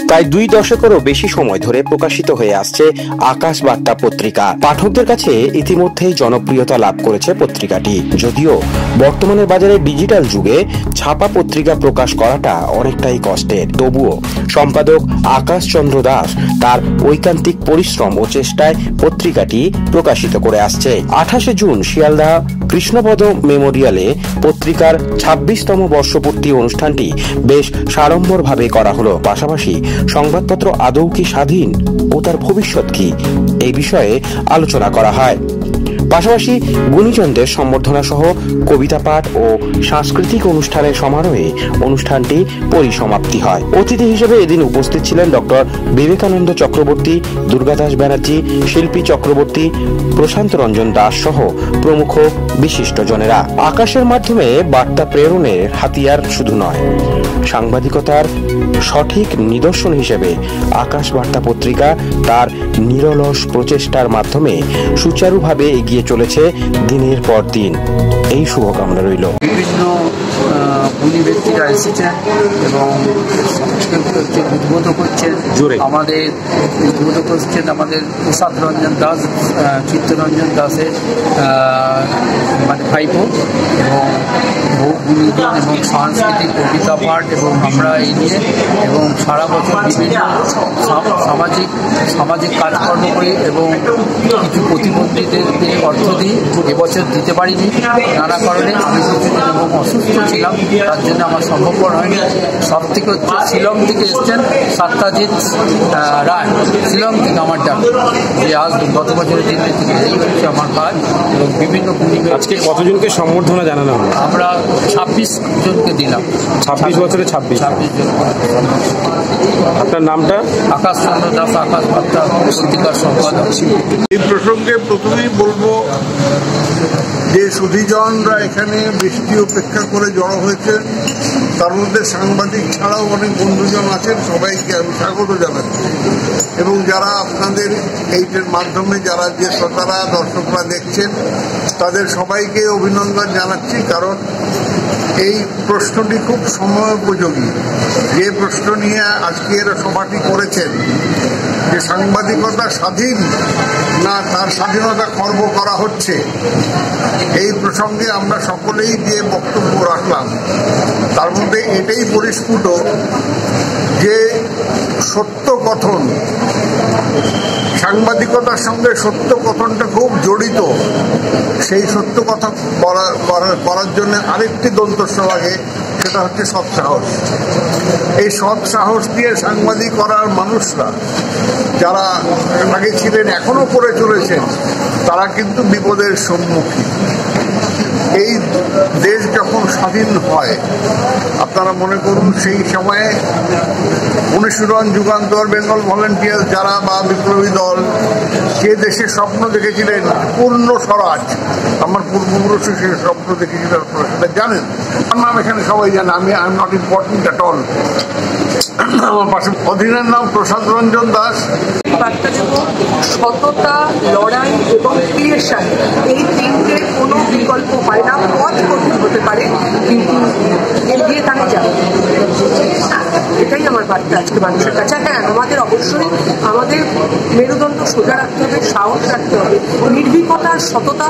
প্রায় 2 দশকেরও বেশি সময় ধরে প্রকাশিত হয়ে আসছে আকাশ বার্তা পত্রিকা। পাঠকদের কাছে ইতিমধ্যেই জনপ্রিয়তা লাভ করেছে পত্রিকাটি। যদিও বর্তমানের বাজারে ডিজিটাল যুগে ছাপা পত্রিকা প্রকাশ করাটা অনেকটাই কষ্টের, তবুও সম্পাদক আকাশ চন্দ্র দাস তার ঐকান্তিক পরিশ্রম ও চেষ্টায় পত্রিকাটি প্রকাশিত করে আসছে। 28 জুন শিয়ালদহ কৃষ্ণপদ মেমোরিয়ালে পত্রিকার 26তম বর্ষপূর্তি অনুষ্ঠানটি বেশ সাড়ম্বরভাবে করা হলো। পাশাপাশি সংবাদপত্র আদৌ কি স্বাধীন ও তার ভবিষ্যৎ কি, এই বিষয়ে আলোচনা করা হয়। পাশাপাশি গুণীজনদের সম্বর্ধনা সহ কবিতা পাঠ ও সাংস্কৃতিক অনুষ্ঠানের সমারোহে অনুষ্ঠানটি পরিসমাপ্তি হয়। অতিথি হিসেবে এদিন উপস্থিত ছিলেন ডক্টর বিবেকানন্দ চক্রবর্তী, দুর্গাদাস ব্যানার্জি, শিল্পী চক্রবর্তী, প্রশান্ত রঞ্জন দাস সহ প্রমুখ বিশিষ্টজনেরা। আকাশের মাধ্যমে বার্তা প্রেরণের হাতিয়ার শুধু নয়, সাংবাদিকতার সঠিক নিদর্শন হিসেবে আকাশ বার্তা পত্রিকা তার নিরলস প্রচেষ্টার মাধ্যমে সুচারুভাবে এগিয়ে চলেছে দিনের পর দিন। এই শুভকামনা রইল। বিভিন্ন গুণী ব্যক্তিরা এসেছেন এবং উদ্বোধ করছেন আমাদের প্রসাদ রঞ্জন দাস, চিত্তরঞ্জন দাসের মানে ভাইপো, এবং বহু গুণীজন এবং সাংস্কৃতিক কবিতা পাঠ, এবং আমরা এই নিয়ে এবং সারা বছর বিভিন্ন সামাজিক কাজকর্ম করি এবং কিছু প্রতিবন্ধীদের অর্থ দিই। এবছর দিতে পারিনি নানা কারণে, আমি কিছুদিন এবং অসুস্থ ছিলাম, তার জন্য আমার সম্ভবপর হয়নি। সব থেকে হচ্ছে শিলং থেকে এসছেন সত্যজিৎ রায়, শিলং থেকে আমার ডাক যে আজ গত বছরের দিন থেকে। এই হচ্ছে আমার কাজ। এবং বিভিন্ন আজকে কতজনকে সম্বর্ধনা জানানো হলো? আমরা 26 জনকে দিলাম। 26 বছরে 26 জন। আপনার নামটা? আকাশ চন্দ্র দাস, আকাশ বার্তা পত্রিকার সম্পাদক। এই প্রসঙ্গে প্রথমেই বলবো যে সুধীজনরা এখানে বৃষ্টি উপেক্ষা করে জড়ো হয়েছে, তার মধ্যে সাংবাদিক ছাড়াও অনেক বন্ধুজন আছেন, সবাইকে আমি স্বাগত জানাচ্ছি। এবং যারা আপনাদের এইটার মাধ্যমে যারা যে শ্রোতারা দর্শকরা দেখছেন তাদের সবাইকে অভিনন্দন জানাচ্ছি, কারণ এই প্রশ্নটি খুব সময়োপযোগী। যে প্রশ্ন নিয়ে আজকে এরা সভাটি করেছেন যে সাংবাদিকতা স্বাধীন না তার স্বাধীনতা খর্ব করা হচ্ছে, এই প্রসঙ্গে আমরা সকলেই যে বক্তব্য রাখলাম তার মধ্যে এটাই পরিস্ফুট যে সত্য কথন, সাংবাদিকতার সঙ্গে সত্য কথনটা খুব জড়িত। সেই সত্য কথা করার জন্য আরেকটি দন্তস্ব লাগে, সেটা হচ্ছে সৎ সাহস। এই সৎ সাহস দিয়ে সাংবাদিক করার মানুষরা যারা আগে ছিলেন এখনো করে চলেছেন, তারা কিন্তু বিপদের সম্মুখীন। এই দেশ যখন স্বাধীন হয়, আপনারা মনে করুন সেই সময়ে অনুশীলন, যুগান্তর, বেঙ্গল ভলেন্টিয়ার যারা বা বিপ্লবী দল যে দেশের স্বপ্ন দেখেছিলেন পূর্ণ স্বরাজ, আমার পূর্বপুরুষ সে স্বপ্ন দেখেছিলেন, আপনারা সেটা জানেন। আমার নাম এখানে সবাই জানে, আমি I am not important at all. আমার পাশে অধীনের নাম প্রসাদ রঞ্জন দাস। সততা, লড়াই এবং ক্রিয়েশন, এই তিনটে কোনো বিকল্প হয় না। পথ কঠিন হতে পারে কিন্তু এগিয়ে তাকে যাবে, এটাই আমার বার্তা আজকে মানুষের কাছে। হ্যাঁ, আমাদের অবশ্যই আমাদের মেরুদণ্ড সোজা রাখতে হবে, সাহস রাখতে হবে, নির্ভীকতা, সততা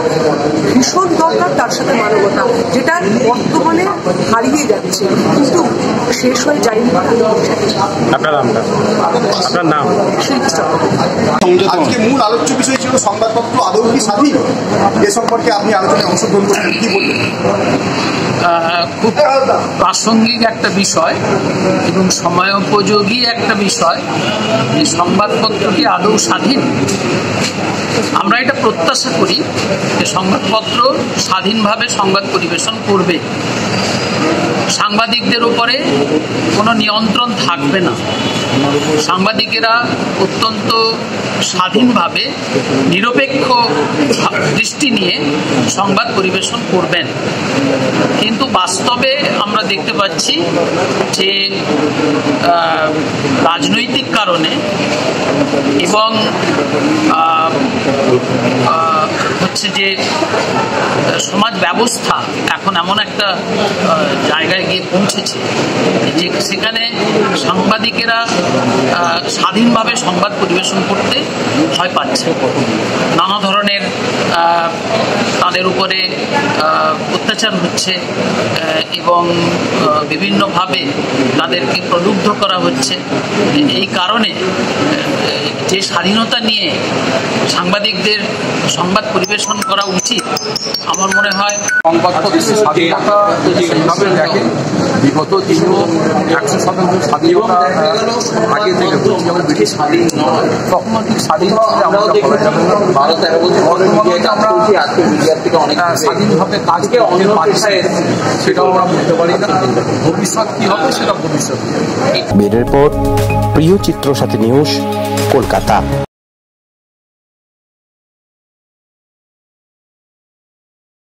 ভীষণ দরকার, তার সাথে মানবতা, যেটা বর্তমানে হারিয়ে যাচ্ছে কিন্তু শেষ হয়ে যায়নি। আপনার নাম? আজকে মূল আলোচ্য বিষয় ছিল সংবাদপত্র আদৌ কি স্বাধীন, এ সম্পর্কে আপনি আলোচনায় অংশগ্রহণ করছেন, কি বলবেন? খুব প্রাসঙ্গিক একটা বিষয় এবং সময়োপযোগী একটা বিষয় যে সংবাদপত্রটি আদৌ স্বাধীন। আমরা এটা প্রত্যাশা করি যে সংবাদপত্র স্বাধীনভাবে সংবাদ পরিবেশন করবে, সাংবাদিকদের উপরে কোনো নিয়ন্ত্রণ থাকবে না, সাংবাদিকেরা অত্যন্ত স্বাধীনভাবে নিরপেক্ষ দৃষ্টি নিয়ে সংবাদ পরিবেশন করবেন। কিন্তু বাস্তবে আমরা দেখতে পাচ্ছি যে রাজনৈতিক কারণে এবং হচ্ছে যে সমাজ ব্যবস্থা এখন এমন একটা জায়গায় গিয়ে পৌঁছেছে যে সেখানে সাংবাদিকেরা স্বাধীনভাবে সংবাদ পরিবেশন করতে ভয় পাচ্ছে। নানা ধরনের তাদের উপরে অত্যাচার হচ্ছে এবং বিভিন্নভাবে তাদেরকে প্রলুব্ধ করা হচ্ছে। এই কারণে যে স্বাধীনতা নিয়ে সাংবাদিকদের সংবাদ পরিবেশন করা উচিত, আমার মনে হয় সংবাদপত্রের স্বাধীনতা সেইভাবে দেখেন বিগত দীর্ঘ 100% স্বাধীনতা আগে থেকে যেমন ব্রিটিশ স্বাধীন তখন ঠিক স্বাধীন আমরা স্বাধীনভাবে কাজ করতে পারছি সেটাও আমরা বলতে পারি না। ভবিষ্যৎ কি হবে সেটা ভবিষ্যৎ। ব্যুরো রিপোর্ট, প্রিয় চিত্র সাথী নিউজ, কলকাতা।